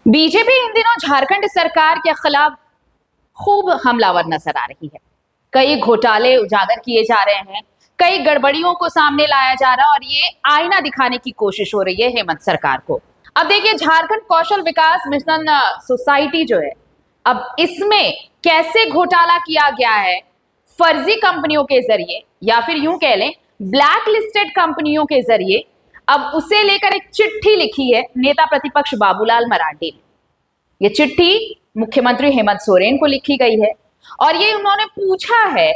BJP in दिनों झारखंड सरकार के खिलाफ खूब हमलावर नजर आ रही है। कई घोटाले उजागर किए जा रहे हैं, कई गड़बड़ियों को सामने लाया जा रहा है और ये आईना दिखाने की कोशिश हो रही है हेमंत सरकार को। अब देखिए, झारखंड कौशल विकास मिशन सोसाइटी जो है, अब इसमें कैसे घोटाला किया गया है, फर्जी कंपनियों के जरिए या फिर यूं कह लें ब्लैक लिस्टेड कंपनियों के जरिए, अब उसे लेकर एक चिट्ठी लिखी है नेता प्रतिपक्ष बाबूलाल मरांडी ने। ये चिट्ठी मुख्यमंत्री हेमंत सोरेन को लिखी गई है और ये उन्होंने पूछा है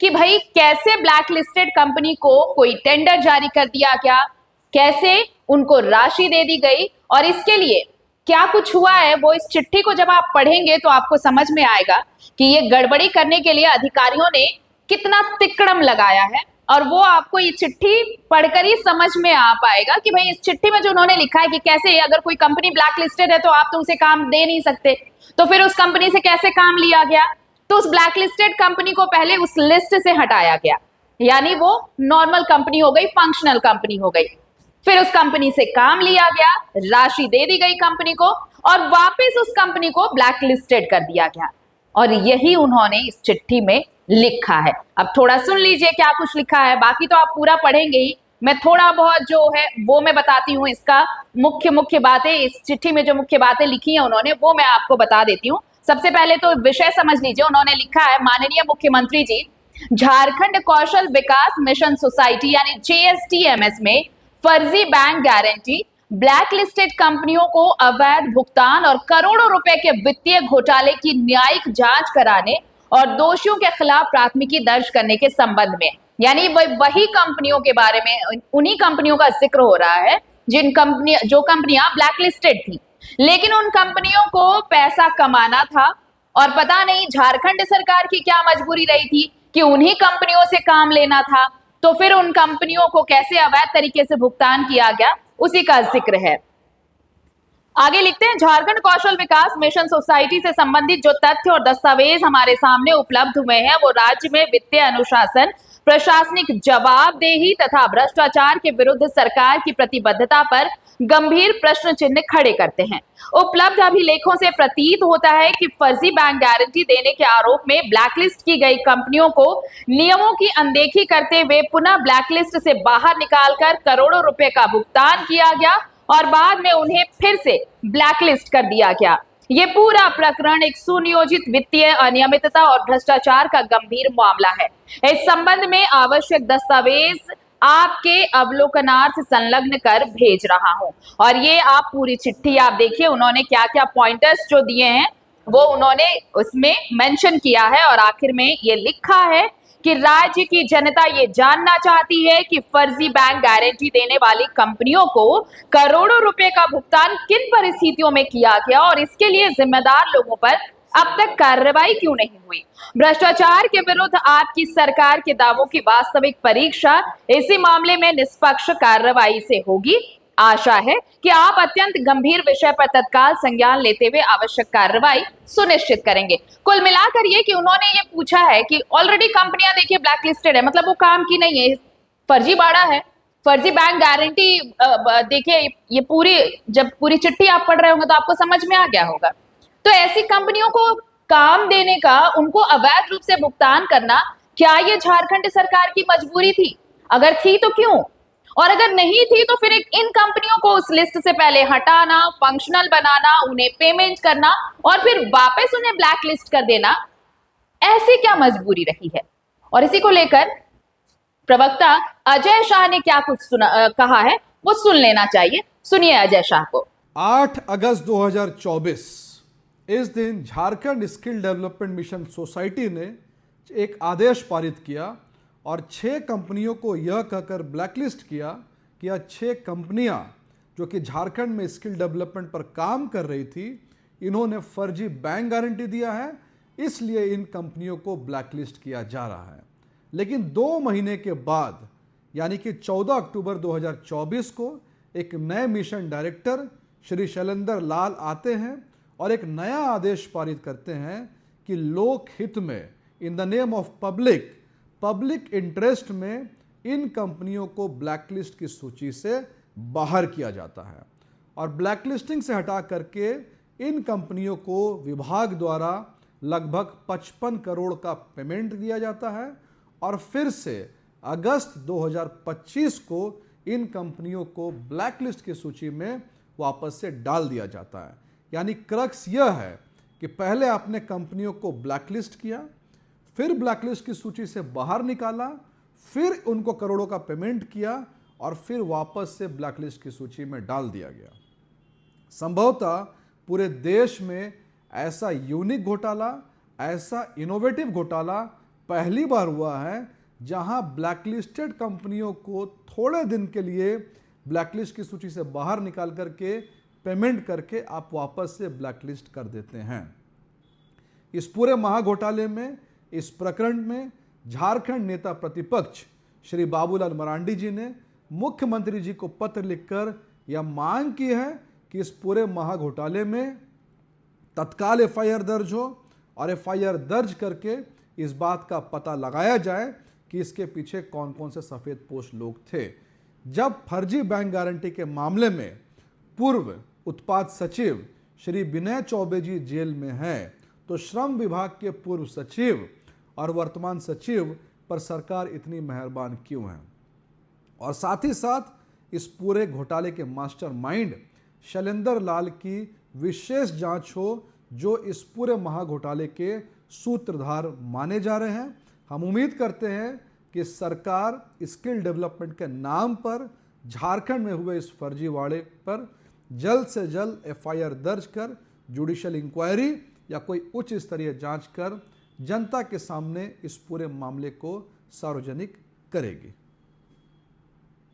कि भाई कैसे ब्लैक लिस्टेड कंपनी को कोई टेंडर जारी कर दिया गया, कैसे उनको राशि दे दी गई और इसके लिए क्या कुछ हुआ है। वो इस चिट्ठी को जब आप पढ़ेंगे तो आपको समझ में आएगा कि ये गड़बड़ी करने के लिए अधिकारियों ने कितना तिकड़म लगाया है और वो आपको ये चिट्ठी पढ़कर ही समझ में आ पाएगा कि भाई इस चिट्ठी में जो उन्होंने लिखा है कि कैसे अगर कोई कंपनी ब्लैक लिस्टेड है तो आप तो उसे काम दे नहीं सकते, तो फिर उस कंपनी से कैसे काम लिया गया। तो उस ब्लैक लिस्टेड कंपनी को पहले उस लिस्ट से हटाया गया, यानी वो नॉर्मल कंपनी हो गई, फंक्शनल कंपनी हो गई। फिर उस कंपनी से काम लिया गया, राशि दे दी गई कंपनी को और वापस उस कंपनी को ब्लैक लिस्टेड कर दिया गया और यही उन्होंने इस चिट्ठी में लिखा है। अब थोड़ा सुन लीजिए क्या कुछ लिखा है, बाकी तो आप पूरा पढ़ेंगे ही, मैं थोड़ा बहुत जो है वो मैं बताती हूँ। इसका मुख्य मुख्य बातें, इस चिट्ठी में जो मुख्य बातें लिखी हैं उन्होंने, वो मैं आपको बता देती हूँ। सबसे पहले तो विषय समझ लीजिए। उन्होंने लिखा है, माननीय मुख्यमंत्री जी, झारखंड कौशल विकास मिशन सोसाइटी यानी JSTMS में फर्जी बैंक गारंटी, ब्लैक लिस्टेड कंपनियों को अवैध भुगतान और करोड़ों रुपए के वित्तीय घोटाले की न्यायिक जांच कराने और दोषियों के खिलाफ प्राथमिकी दर्ज करने के संबंध में, यानी वही कंपनियों के बारे में, उन्हीं कंपनियों का जिक्र हो रहा है जो कंपनियां ब्लैक लिस्टेड थी, लेकिन उन कंपनियों को पैसा कमाना था और पता नहीं झारखंड सरकार की क्या मजबूरी रही थी कि उन्हीं कंपनियों से काम लेना था, तो फिर उन कंपनियों को कैसे अवैध तरीके से भुगतान किया गया उसी का जिक्र है। आगे लिखते हैं, झारखंड कौशल विकास मिशन सोसाइटी से संबंधित जो तथ्य और दस्तावेज हमारे सामने उपलब्ध हुए हैं वो राज्य में वित्तीय अनुशासन, प्रशासनिक जवाबदेही तथा भ्रष्टाचार के विरुद्ध सरकार की प्रतिबद्धता पर गंभीर प्रश्न चिन्ह खड़े करते हैं। उपलब्ध अभिलेखों से प्रतीत होता है कि फर्जी बैंक गारंटी देने के आरोप में ब्लैकलिस्ट की गई कंपनियों को नियमों की अनदेखी करते हुए पुनः ब्लैकलिस्ट से बाहर निकालकर करोड़ों रुपए का भुगतान किया गया और बाद में उन्हें फिर से ब्लैकलिस्ट कर दिया गया। ये पूरा प्रकरण एक सुनियोजित वित्तीय अनियमितता और भ्रष्टाचार का गंभीर मामला है। इस संबंध में आवश्यक दस्तावेज आपके अवलोकनार्थ संलग्न कर भेज रहा हूं और ये आप पूरी चिट्ठी आप देखिए, उन्होंने क्या क्या पॉइंटर्स जो दिए हैं वो उन्होंने उसमें मेंशन किया है और आखिर में ये लिखा है कि राज्य की जनता ये जानना चाहती है कि फर्जी बैंक गारंटी देने वाली कंपनियों को करोड़ों रुपए का भुगतान किन परिस्थितियों में किया गया और इसके लिए जिम्मेदार लोगों पर अब तक कार्रवाई क्यों नहीं हुई। भ्रष्टाचार के विरुद्ध आपकी सरकार के दावों की वास्तविक परीक्षा इसी मामले में निष्पक्ष कार्रवाई से होगी। आशा है कि आप अत्यंत गंभीर विषय पर तत्काल संज्ञान लेते हुए आवश्यक कार्रवाई सुनिश्चित करेंगे। कुल मिलाकर ये कि उन्होंने ये पूछा है कि ऑलरेडी कंपनियां देखिए ब्लैक लिस्टेड है, मतलब वो काम की नहीं है, फर्जी बाड़ा है, फर्जी बैंक गारंटी। देखिए ये जब पूरी चिट्ठी आप पढ़ रहे होंगे तो आपको समझ में आ गया होगा। तो ऐसी कंपनियों को काम देने का, उनको अवैध रूप से भुगतान करना, क्या ये झारखंड सरकार की मजबूरी थी? अगर थी तो क्यों, और अगर नहीं थी तो फिर इन कंपनियों को उस लिस्ट से पहले हटाना, फंक्शनल बनाना, उन्हें पेमेंट करना और फिर वापस उन्हें ब्लैक लिस्ट कर देना, ऐसी क्या मजबूरी रही है। और इसी को लेकर प्रवक्ता अजय शाह ने क्या कुछ कहा है वो सुन लेना चाहिए। सुनिए अजय शाह को। 8 अगस्त 2024 इस दिन Jharkhand skill development mission society ने एक आदेश पारित किया और 6 कंपनियों को यह कहकर ब्लैकलिस्ट किया कि यह 6 कंपनियां जो कि झारखंड में स्किल डेवलपमेंट पर काम कर रही थी, इन्होंने फर्जी बैंक गारंटी दिया है, इसलिए इन कंपनियों को ब्लैकलिस्ट किया जा रहा है। लेकिन 2 महीने के बाद यानी कि 14 अक्टूबर 2024 को एक नए मिशन डायरेक्टर श्री शैलेंद्र लाल आते हैं और एक नया आदेश पारित करते हैं कि लोक हित में, in the name of public interest में इन कंपनियों को ब्लैकलिस्ट की सूची से बाहर किया जाता है और ब्लैकलिस्टिंग से हटा करके इन कंपनियों को विभाग द्वारा लगभग 55 करोड़ का पेमेंट दिया जाता है और फिर से अगस्त 2025 को इन कंपनियों को ब्लैकलिस्ट की सूची में वापस से डाल दिया जाता है। यानी क्रक्स यह है कि पहले आपने कंपनियों को ब्लैकलिस्ट किया, फिर ब्लैकलिस्ट की सूची से बाहर निकाला, फिर उनको करोड़ों का पेमेंट किया और फिर वापस से ब्लैकलिस्ट की सूची में डाल दिया गया। संभवतः पूरे देश में ऐसा यूनिक घोटाला, ऐसा इनोवेटिव घोटाला पहली बार हुआ है जहां ब्लैकलिस्टेड कंपनियों को थोड़े दिन के लिए ब्लैकलिस्ट की सूची से बाहर निकाल करके पेमेंट करके आप वापस से ब्लैकलिस्ट कर देते हैं। इस पूरे महाघोटाले में, इस प्रकरण में झारखंड नेता प्रतिपक्ष श्री बाबूलाल मरांडी जी ने मुख्यमंत्री जी को पत्र लिखकर यह मांग की है कि इस पूरे महाघोटाले में तत्काल एफआईआर दर्ज हो और एफआईआर दर्ज करके इस बात का पता लगाया जाए कि इसके पीछे कौन कौन से सफेद पोश लोग थे। जब फर्जी बैंक गारंटी के मामले में पूर्व उत्पाद सचिव श्री विनय चौबे जी जेल में हैं, तो श्रम विभाग के पूर्व सचिव और वर्तमान सचिव पर सरकार इतनी मेहरबान क्यों है? और साथ ही साथ इस पूरे घोटाले के मास्टरमाइंड शैलेंद्र लाल की विशेष जांच हो, जो इस पूरे महाघोटाले के सूत्रधार माने जा रहे हैं। हम उम्मीद करते हैं कि सरकार स्किल डेवलपमेंट के नाम पर झारखंड में हुए इस फर्जीवाड़े पर जल्द से जल्द एफआईआर दर्ज कर जुडिशियल इंक्वायरी या कोई उच्च स्तरीय जांच कर जनता के सामने इस पूरे मामले को सार्वजनिक करेगी।